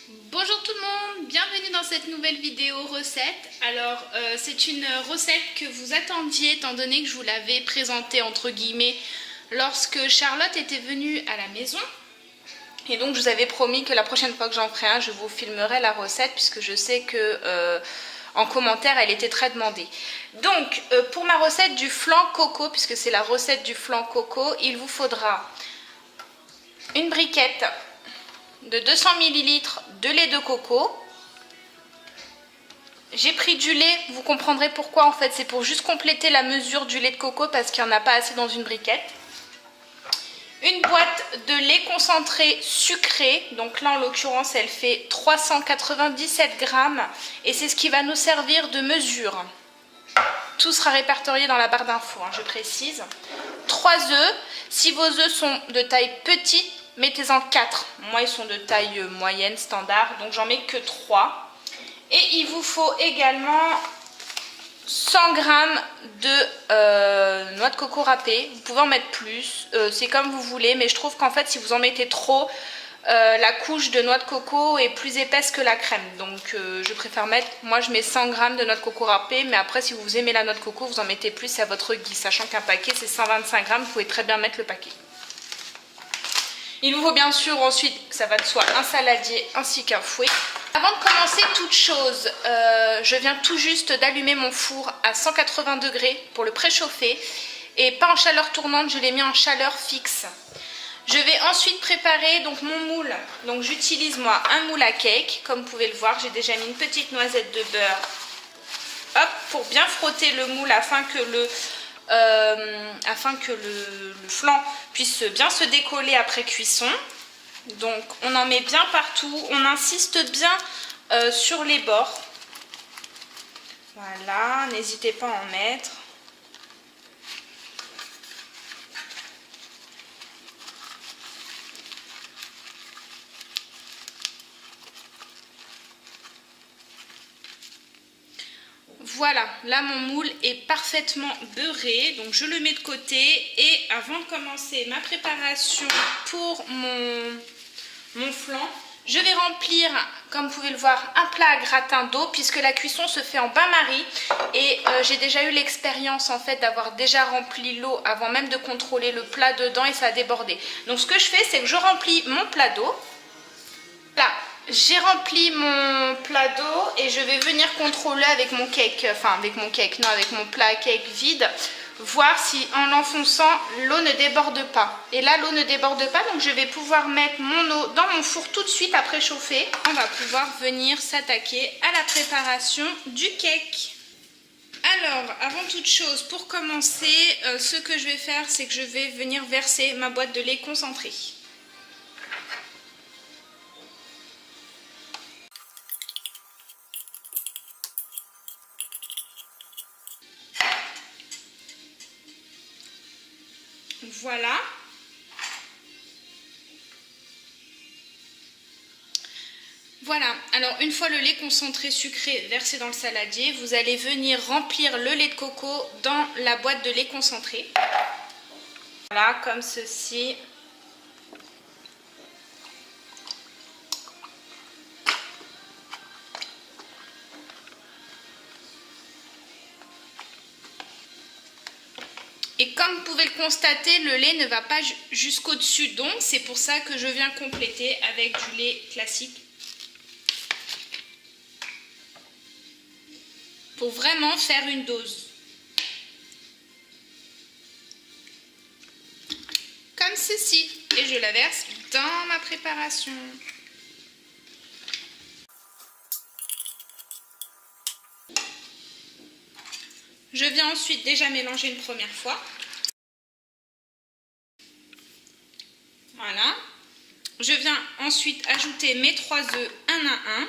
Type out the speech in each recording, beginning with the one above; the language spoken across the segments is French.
Bonjour tout le monde, bienvenue dans cette nouvelle vidéo recette. Alors c'est une recette que vous attendiez étant donné que je vous l'avais présentée entre guillemets lorsque Charlotte était venue à la maison. Et donc je vous avais promis que la prochaine fois que j'en ferai un, je vous filmerai la recette puisque je sais que en commentaire elle était très demandée. Donc pour ma recette du flan coco, puisque c'est la recette du flan coco, il vous faudra une briquette de 200 ml de lait de coco. J'ai pris du lait, vous comprendrez pourquoi en fait, c'est pour juste compléter la mesure du lait de coco parce qu'il n'y en a pas assez dans une briquette. Une boîte de lait concentré sucré, donc là en l'occurrence elle fait 397 grammes et c'est ce qui va nous servir de mesure. Tout sera répertorié dans la barre d'infos, je précise. 3 œufs, si vos œufs sont de taille petite, mettez-en 4. Moi, ils sont de taille moyenne, standard, donc j'en mets que 3. Et il vous faut également 100 g de noix de coco râpée. Vous pouvez en mettre plus, c'est comme vous voulez, mais je trouve qu'en fait, si vous en mettez trop, la couche de noix de coco est plus épaisse que la crème. Donc, je préfère mettre, moi je mets 100 g de noix de coco râpée, mais après, si vous aimez la noix de coco, vous en mettez plus, c'est à votre guise. Sachant qu'un paquet, c'est 125 g, vous pouvez très bien mettre le paquet. Il vous faut bien sûr ensuite, ça va de soi, un saladier ainsi qu'un fouet. Avant de commencer toute chose, je viens tout juste d'allumer mon four à 180 degrés pour le préchauffer. Et pas en chaleur tournante, je l'ai mis en chaleur fixe. Je vais ensuite préparer donc mon moule. Donc j'utilise moi un moule à cake. Comme vous pouvez le voir, j'ai déjà mis une petite noisette de beurre. Hop, pour bien frotter le moule afin que le flan puisse bien se décoller après cuisson. Donc on en met bien partout, on insiste bien sur les bords. Voilà, n'hésitez pas à en mettre. Voilà, là mon moule est parfaitement beurré, donc je le mets de côté. Et avant de commencer ma préparation pour mon flan, je vais remplir, comme vous pouvez le voir, un plat à gratin d'eau puisque la cuisson se fait en bain-marie. Et j'ai déjà eu l'expérience en fait d'avoir déjà rempli l'eau avant même de contrôler le plat dedans et ça a débordé. Donc ce que je fais, c'est que je remplis mon plat d'eau. Là, j'ai rempli mon plat d'eau et je vais venir contrôler avec mon cake, avec mon plat à cake vide, voir si en l'enfonçant l'eau ne déborde pas. Et là l'eau ne déborde pas, donc je vais pouvoir mettre mon eau dans mon four tout de suite à préchauffer. On va pouvoir venir s'attaquer à la préparation du cake. Alors, avant toute chose, pour commencer, ce que je vais faire, c'est que je vais venir verser ma boîte de lait concentré. Voilà. Voilà, alors une fois le lait concentré sucré versé dans le saladier, vous allez venir remplir le lait de coco dans la boîte de lait concentré. Voilà, comme ceci. Et comme vous pouvez le constater, le lait ne va pas jusqu'au dessus, donc c'est pour ça que je viens compléter avec du lait classique. Pour vraiment faire une dose. Comme ceci. Et je la verse dans ma préparation. Je viens ensuite déjà mélanger une première fois. Voilà. Je viens ensuite ajouter mes 3 œufs un à un.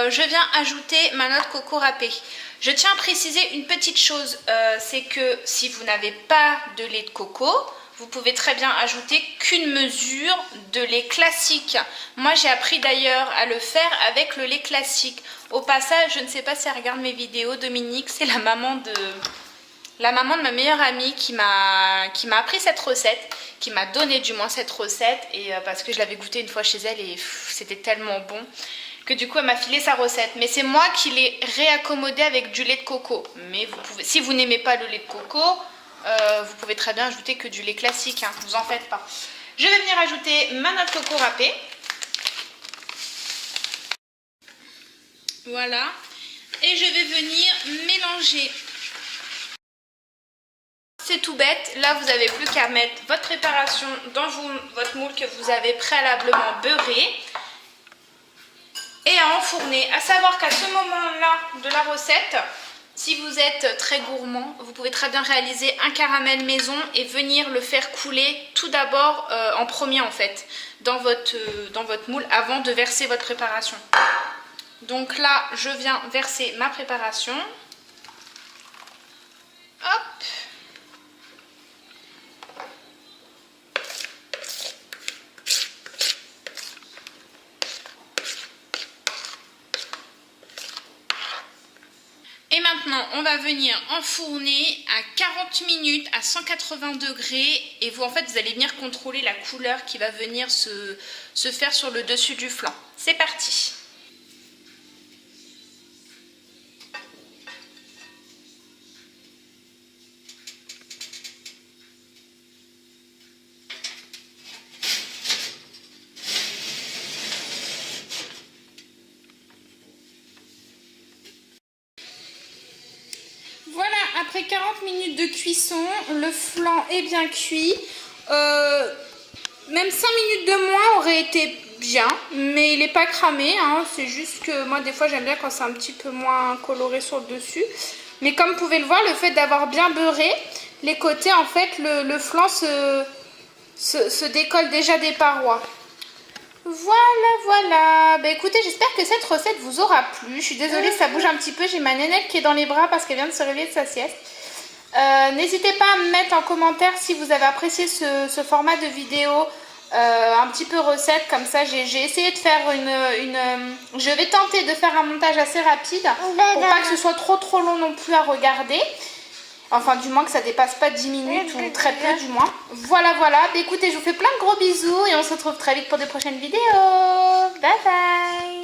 Je viens ajouter ma noix de coco râpée. Je tiens à préciser une petite chose, c'est que si vous n'avez pas de lait de coco, vous pouvez très bien ajouter qu'une mesure de lait classique. Moi j'ai appris d'ailleurs à le faire avec le lait classique. Au passage, je ne sais pas si elle regarde mes vidéos, Dominique, c'est la maman la maman de ma meilleure amie qui m'a appris cette recette, qui m'a donné du moins cette recette, et parce que je l'avais goûté une fois chez elle et c'était tellement bon que du coup elle m'a filé sa recette. Mais c'est moi qui l'ai réaccommodé avec du lait de coco. Mais vous pouvez, si vous n'aimez pas le lait de coco, vous pouvez très bien ajouter que du lait classique, hein, vous en faites pas. Je vais venir ajouter ma noix de coco râpée. Voilà. Et je vais venir mélanger. C'est tout bête. Là, vous n'avez plus qu'à mettre votre préparation dans votre moule que vous avez préalablement beurré et à enfourner. À savoir qu'à ce moment-là de la recette, si vous êtes très gourmand, vous pouvez très bien réaliser un caramel maison et venir le faire couler tout d'abord en premier en fait dans votre moule avant de verser votre préparation. Donc là, je viens verser ma préparation. Hop. Et maintenant, on va venir enfourner à 40 minutes à 180 degrés. Et vous, en fait, vous allez venir contrôler la couleur qui va venir se faire sur le dessus du flan. C'est parti! Voilà, après 40 minutes de cuisson, le flan est bien cuit. Même 5 minutes de moins aurait été bien, mais il n'est pas cramé, hein. C'est juste que moi, des fois, j'aime bien quand c'est un petit peu moins coloré sur le dessus. Mais comme vous pouvez le voir, le fait d'avoir bien beurré, les côtés, en fait, le flan se décolle déjà des parois. Voilà. Bah écoutez, j'espère que cette recette vous aura plu. Je suis désolée, ça bouge un petit peu. J'ai ma nénette qui est dans les bras parce qu'elle vient de se réveiller de sa sieste. N'hésitez pas à me mettre en commentaire si vous avez apprécié ce format de vidéo. Un petit peu recette comme ça. J'ai essayé de faire je vais tenter de faire un montage assez rapide pour pas que ce soit trop long non plus à regarder. Enfin, du moins que ça dépasse pas 10 minutes ou très peu du moins. Voilà. Bah, écoutez, je vous fais plein de gros bisous et on se retrouve très vite pour de prochaines vidéos. Bye bye.